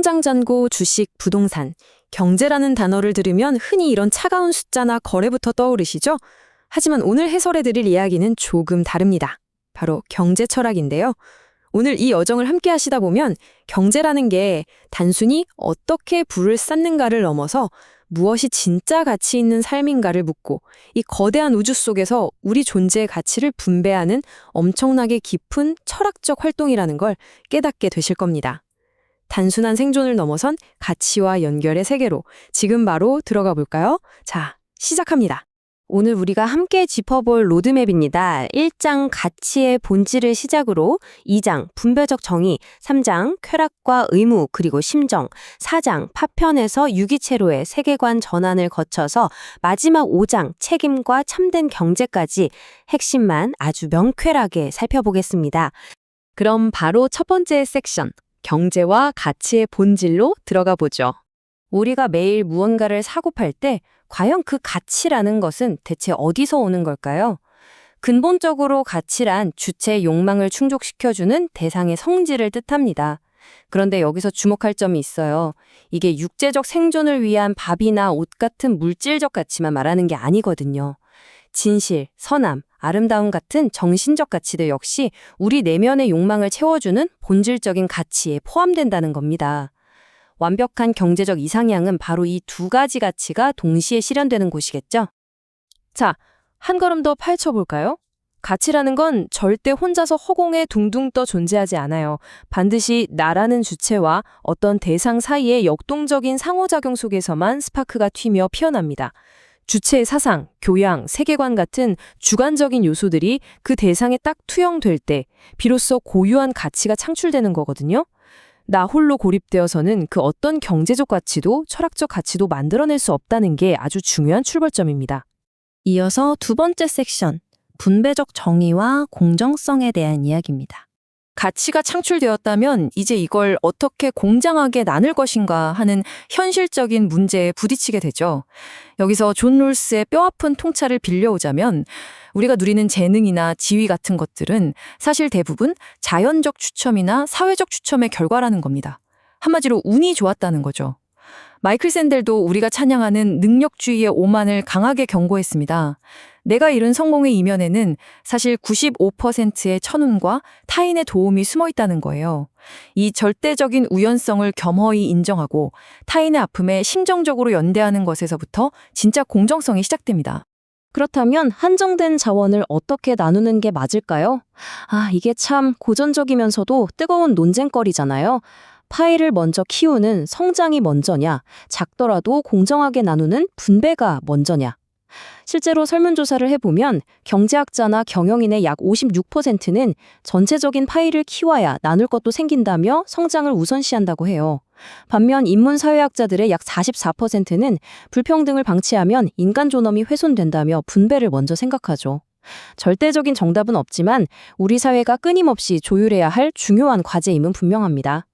통장 잔고, 주식, 부동산, 경제라는 단어를 들으면 흔히 이런 차가운 숫자나 거래부터 떠오르시죠? 하지만 오늘 해설해드릴 이야기는 조금 다릅니다. 바로 경제 철학인데요. 오늘 이 여정을 함께 하시다 보면 경제라는 게 단순히 어떻게 부를 쌓는가를 넘어서 무엇이 진짜 가치 있는 삶인가를 묻고 이 거대한 우주 속에서 우리 존재의 가치를 분배하는 엄청나게 깊은 철학적 활동이라는 걸 깨닫게 되실 겁니다. 단순한 생존을 넘어선 가치와 연결의 세계로 지금 바로 들어가 볼까요? 자, 시작합니다. 오늘 우리가 함께 짚어볼 로드맵입니다. 1장 가치의 본질을 시작으로 2장 분배적 정의, 3장 쾌락과 의무 그리고 심정, 4장 파편에서 유기체로의 세계관 전환을 거쳐서 마지막 5장 책임과 참된 경제까지 핵심만 아주 명쾌하게 살펴보겠습니다. 그럼 바로 첫 번째 섹션, 경제와 가치의 본질로 들어가 보죠. 우리가 매일 무언가를 사고 팔 때 과연 그 가치라는 것은 대체 어디서 오는 걸까요? 근본적으로 가치란 주체의 욕망을 충족시켜주는 대상의 성질을 뜻합니다. 그런데 여기서 주목할 점이 있어요. 이게 육체적 생존을 위한 밥이나 옷 같은 물질적 가치만 말하는 게 아니거든요. 진실, 선함, 아름다움 같은 정신적 가치들 역시 우리 내면의 욕망을 채워주는 본질적인 가치에 포함된다는 겁니다. 완벽한 경제적 이상향은 바로 이 두 가지 가치가 동시에 실현되는 곳이겠죠? 자, 한 걸음 더 파헤쳐볼까요? 가치라는 건 절대 혼자서 허공에 둥둥 떠 존재하지 않아요. 반드시 나라는 주체와 어떤 대상 사이의 역동적인 상호작용 속에서만 스파크가 튀며 피어납니다. 주체의 사상, 교양, 세계관 같은 주관적인 요소들이 그 대상에 딱 투영될 때 비로소 고유한 가치가 창출되는 거거든요. 나 홀로 고립되어서는 그 어떤 경제적 가치도 철학적 가치도 만들어낼 수 없다는 게 아주 중요한 출발점입니다. 이어서 두 번째 섹션, 분배적 정의와 공정성에 대한 이야기입니다. 가치가 창출되었다면 이제 이걸 어떻게 공정하게 나눌 것인가 하는 현실적인 문제에 부딪히게 되죠. 여기서 존 롤스의 뼈아픈 통찰을 빌려오자면 우리가 누리는 재능이나 지위 같은 것들은 사실 대부분 자연적 추첨이나 사회적 추첨의 결과라는 겁니다. 한마디로 운이 좋았다는 거죠. 마이클 샌델도 우리가 찬양하는 능력주의의 오만을 강하게 경고했습니다. 내가 이룬 성공의 이면에는 사실 95%의 천운과 타인의 도움이 숨어 있다는 거예요. 이 절대적인 우연성을 겸허히 인정하고 타인의 아픔에 심정적으로 연대하는 것에서부터 진짜 공정성이 시작됩니다. 그렇다면 한정된 자원을 어떻게 나누는 게 맞을까요? 이게 참 고전적이면서도 뜨거운 논쟁거리잖아요. 파이를 먼저 키우는 성장이 먼저냐, 작더라도 공정하게 나누는 분배가 먼저냐. 실제로 설문조사를 해보면 경제학자나 경영인의 약 56%는 전체적인 파이를 키워야 나눌 것도 생긴다며 성장을 우선시한다고 해요. 반면 인문사회학자들의 약 44%는 불평등을 방치하면 인간 존엄이 훼손된다며 분배를 먼저 생각하죠. 절대적인 정답은 없지만 우리 사회가 끊임없이 조율해야 할 중요한 과제임은 분명합니다.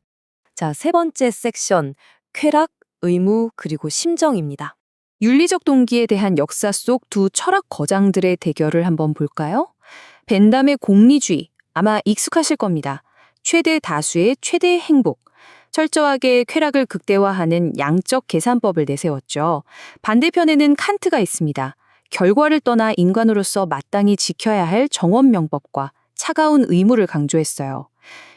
자, 세 번째 섹션, 쾌락, 의무, 그리고 심정입니다. 윤리적 동기에 대한 역사 속 두 철학 거장들의 대결을 한번 볼까요? 벤담의 공리주의, 아마 익숙하실 겁니다. 최대 다수의 최대 행복, 철저하게 쾌락을 극대화하는 양적 계산법을 내세웠죠. 반대편에는 칸트가 있습니다. 결과를 떠나 인간으로서 마땅히 지켜야 할 정원명법과 차가운 의무를 강조했어요.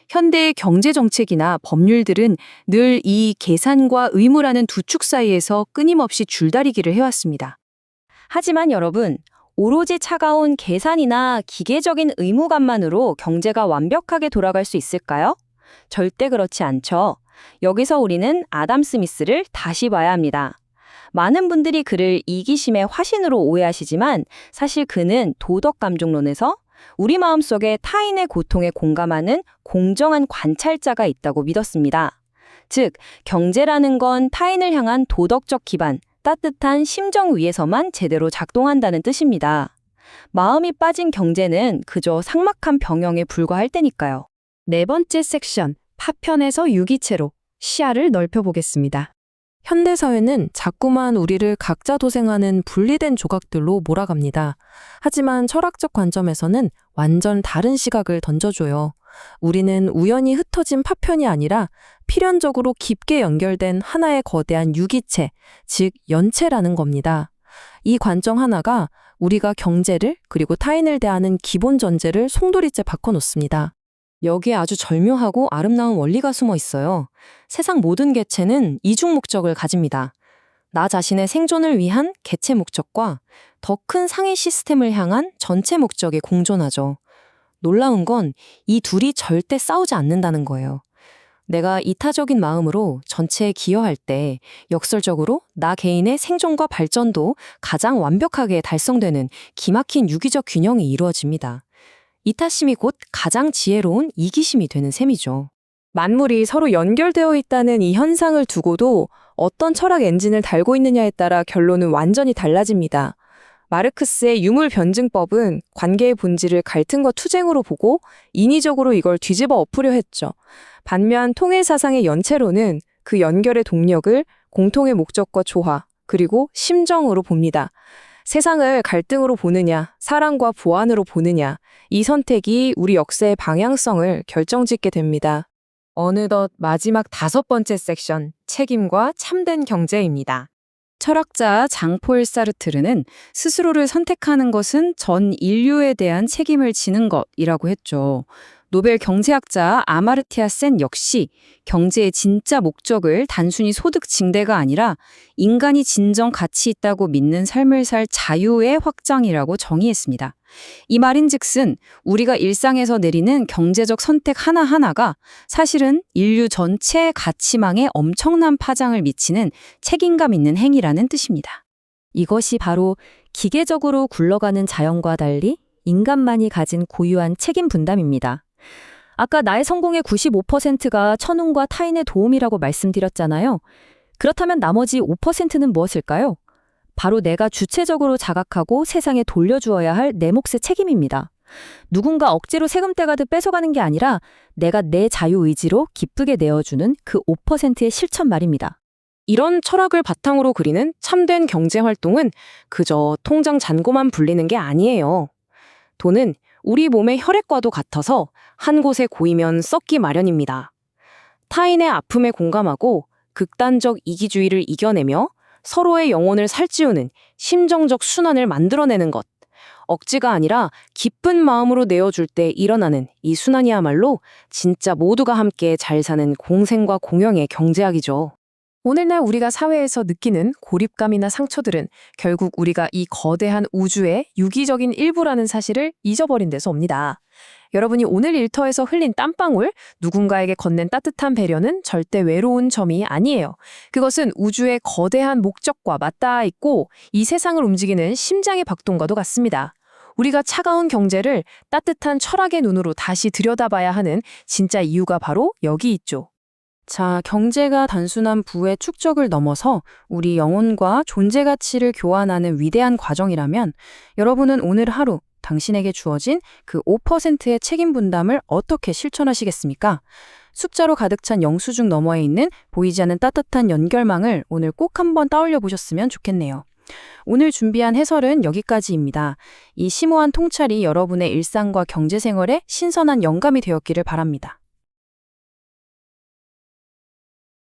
현대의 경제정책이나 법률들은 늘 이 계산과 의무라는 두 축 사이에서 끊임없이 줄다리기를 해왔습니다. 하지만 여러분, 오로지 차가운 계산이나 기계적인 의무감만으로 경제가 완벽하게 돌아갈 수 있을까요? 절대 그렇지 않죠. 여기서 우리는 아담 스미스를 다시 봐야 합니다. 많은 분들이 그를 이기심의 화신으로 오해하시지만 사실 그는 도덕감정론에서 우리 마음속에 타인의 고통에 공감하는 공정한 관찰자가 있다고 믿었습니다. 즉, 경제라는 건 타인을 향한 도덕적 기반, 따뜻한 심정 위에서만 제대로 작동한다는 뜻입니다. 마음이 빠진 경제는 그저 삭막한 병영에 불과할 때니까요. 네 번째 섹션, 파편에서 유기체로 시야를 넓혀보겠습니다. 현대사회는 자꾸만 우리를 각자 도생하는 분리된 조각들로 몰아갑니다. 하지만 철학적 관점에서는 완전 다른 시각을 던져줘요. 우리는 우연히 흩어진 파편이 아니라 필연적으로 깊게 연결된 하나의 거대한 유기체, 즉 연체라는 겁니다. 이 관점 하나가 우리가 경제를 그리고 타인을 대하는 기본 전제를 송두리째 바꿔놓습니다. 여기에 아주 절묘하고 아름다운 원리가 숨어 있어요. 세상 모든 개체는 이중 목적을 가집니다. 나 자신의 생존을 위한 개체 목적과 더 큰 상위 시스템을 향한 전체 목적이 공존하죠. 놀라운 건 이 둘이 절대 싸우지 않는다는 거예요. 내가 이타적인 마음으로 전체에 기여할 때 역설적으로 나 개인의 생존과 발전도 가장 완벽하게 달성되는 기막힌 유기적 균형이 이루어집니다. 이타심이 곧 가장 지혜로운 이기심이 되는 셈이죠. 만물이 서로 연결되어 있다는 이 현상을 두고도 어떤 철학 엔진을 달고 있느냐에 따라 결론은 완전히 달라집니다. 마르크스의 유물 변증법은 관계의 본질을 갈등과 투쟁으로 보고 인위적으로 이걸 뒤집어 엎으려 했죠. 반면 통일 사상의 연체론은 그 연결의 동력을 공통의 목적과 조화, 그리고 심정으로 봅니다. 세상을 갈등으로 보느냐, 사랑과 보완으로 보느냐, 이 선택이 우리 역사의 방향성을 결정짓게 됩니다. 어느덧 마지막 5번째 섹션, 책임과 참된 경제입니다. 철학자 장폴 사르트르는 스스로를 선택하는 것은 전 인류에 대한 책임을 지는 것이라고 했죠. 노벨 경제학자 아마르티아 센 역시 경제의 진짜 목적을 단순히 소득 증대가 아니라 인간이 진정 가치 있다고 믿는 삶을 살 자유의 확장이라고 정의했습니다. 이 말인즉슨 우리가 일상에서 내리는 경제적 선택 하나하나가 사실은 인류 전체의 가치망에 엄청난 파장을 미치는 책임감 있는 행위라는 뜻입니다. 이것이 바로 기계적으로 굴러가는 자연과 달리 인간만이 가진 고유한 책임 분담입니다. 아까 나의 성공의 95%가 천운과 타인의 도움이라고 말씀드렸잖아요. 그렇다면 나머지 5%는 무엇일까요? 바로 내가 주체적으로 자각하고 세상에 돌려주어야 할 내 몫의 책임입니다. 누군가 억지로 세금 떼가듯 뺏어가는 게 아니라 내가 내 자유의지로 기쁘게 내어주는 그 5%의 실천 말입니다. 이런 철학을 바탕으로 그리는 참된 경제활동은 그저 통장 잔고만 불리는 게 아니에요. 돈은 우리 몸의 혈액과도 같아서 한 곳에 고이면 썩기 마련입니다. 타인의 아픔에 공감하고 극단적 이기주의를 이겨내며 서로의 영혼을 살찌우는 심정적 순환을 만들어내는 것. 억지가 아니라 기쁜 마음으로 내어줄 때 일어나는 이 순환이야말로 진짜 모두가 함께 잘 사는 공생과 공영의 경제학이죠. 오늘날 우리가 사회에서 느끼는 고립감이나 상처들은 결국 우리가 이 거대한 우주의 유기적인 일부라는 사실을 잊어버린 데서 옵니다. 여러분이 오늘 일터에서 흘린 땀방울, 누군가에게 건넨 따뜻한 배려는 절대 외로운 점이 아니에요. 그것은 우주의 거대한 목적과 맞닿아 있고 이 세상을 움직이는 심장의 박동과도 같습니다. 우리가 차가운 경제를 따뜻한 철학의 눈으로 다시 들여다봐야 하는 진짜 이유가 바로 여기 있죠. 자, 경제가 단순한 부의 축적을 넘어서 우리 영혼과 존재 가치를 교환하는 위대한 과정이라면 여러분은 오늘 하루 당신에게 주어진 그 5%의 책임 분담을 어떻게 실천하시겠습니까? 숫자로 가득 찬 영수증 너머에 있는 보이지 않는 따뜻한 연결망을 오늘 꼭 한번 떠올려 보셨으면 좋겠네요. 오늘 준비한 해설은 여기까지입니다. 이 심오한 통찰이 여러분의 일상과 경제 생활에 신선한 영감이 되었기를 바랍니다.